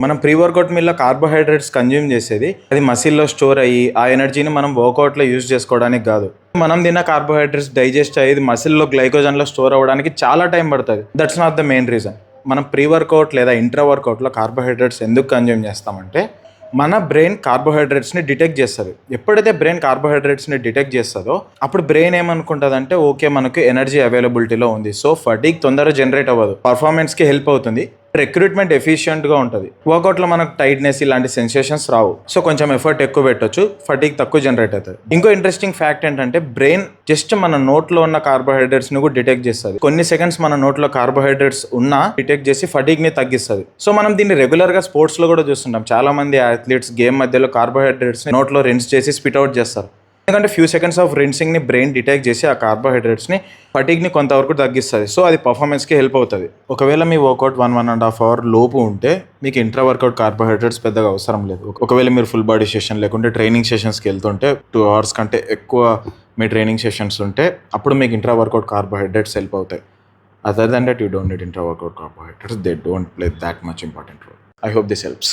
మనం pre workout మీల్‌లో carbohydrates consume చేసేది అది మసిల్‌లో స్టోర్ అయ్యి, ఆ ఎనర్జీని మనం వర్కౌట్‌లో యూజ్ చేసుకోవడానికి కాదు. మనం తిన్న కార్బోహైడ్రేట్స్ డైజెస్ట్ అయ్యేది మసిల్‌లో గ్లైకోజన్‌లో స్టోర్ అవ్వడానికి చాలా టైం పడతది. That's not the main reason. మనం ప్రీ వర్కౌట్ లేదా ఇంట్రా వర్కౌట్‌లో కార్బోహైడ్రేట్స్ ఎందుకు కన్జ్యూమ్ చేస్తామంటే, మన బ్రెయిన్ కార్బోహైడ్రేట్స్‌ని డిటెక్ట్ చేస్తది. ఎప్పుడైతే బ్రెయిన్ కార్బోహైడ్రేట్స్‌ని డిటెక్ట్ చేస్తదో, అప్పుడు బ్రెయిన్ ఏమనుకుంటదంటే, ఓకే మనకు ఎనర్జీ అవైలబిలిటీలో ఉంది. సో ఫటీగ్ తొందరగా జనరేట్ అవ్వదు. పర్ఫార్మెన్స్‌కి హెల్ప్ అవుతుంది. రిక్రూట్మెంట్ ఎఫిషియెంట్‌గా ఉంటది. వర్కౌట్‌లో మనకు టైట్‌నెస్ ఇలాంటి సెన్సేషన్స్ రావు. సో కొంచెం ఎఫర్ట్ ఎక్కువ పెట్టొచ్చు. ఫటీగ్ తక్కువ జనరేట్ అవుతది. ఇంకో ఇంట్రెస్టింగ్ ఫ్యాక్ట్ ఏంటంటే, బ్రెయిన్ జస్ట్ మన నోట్లో ఉన్న కార్బోహైడ్రేట్స్‌ని కూడా డిటెక్ట్ చేస్తది. కొన్ని సెకండ్స్ మన నోట్లో కార్బోహైడ్రేట్స్ ఉన్నా డిటెక్ట్ చేసి ఫటీగ్‌ని తగ్గిస్తది. సో మనం దీన్ని రెగ్యులర్‌గా స్పోర్ట్స్‌లో కూడా చూస్తుంటాం. చాలా మంది అథ్లీట్స్ గేమ్ మధ్యలో కార్బోహైడ్రేట్స్‌ని నోట్లో రిన్స్ చేసి స్పిట్ అవుట్ చేస్తారు. ఎందుకంటే ఫ్యూ సెకండ్స్ ఆఫ్ రిన్సింగ్‌ని బ్రెయిన్ డిటెక్ట్ చేసి ఆ కార్బోహైడ్రేట్స్‌ని ఫటీగ్‌ని కొంతవరకు తగ్గిస్తది. సో అది పర్ఫార్మెన్స్‌కి హెల్ప్ అవుతది. ఒకవేళ మీ వర్కౌట్ 1.5 అవర్ లోపు ఉంటే మీకు ఇంట్రా వర్కౌట్ కార్బోహైడ్రేట్స్ పెద్దగా అవసరం లేదు. ఒకవేళ మీరు ఫుల్ బాడీ సెషన్ లేకుంటే ట్రైనింగ్ సెషన్స్‌కి వెళ్తుంటే 2 అవర్స్ కంటే ఎక్కువ మీ ట్రైనింగ్ సెషన్స్ ఉంటే అప్పుడు మీకు ఇంట్రా వర్కౌట్ కార్బోహైడ్రేట్స్ హెల్ప్ అవుతాయి. Other than that you don't need intra workout carbohydrates. They don't play that much important role. I hope this helps.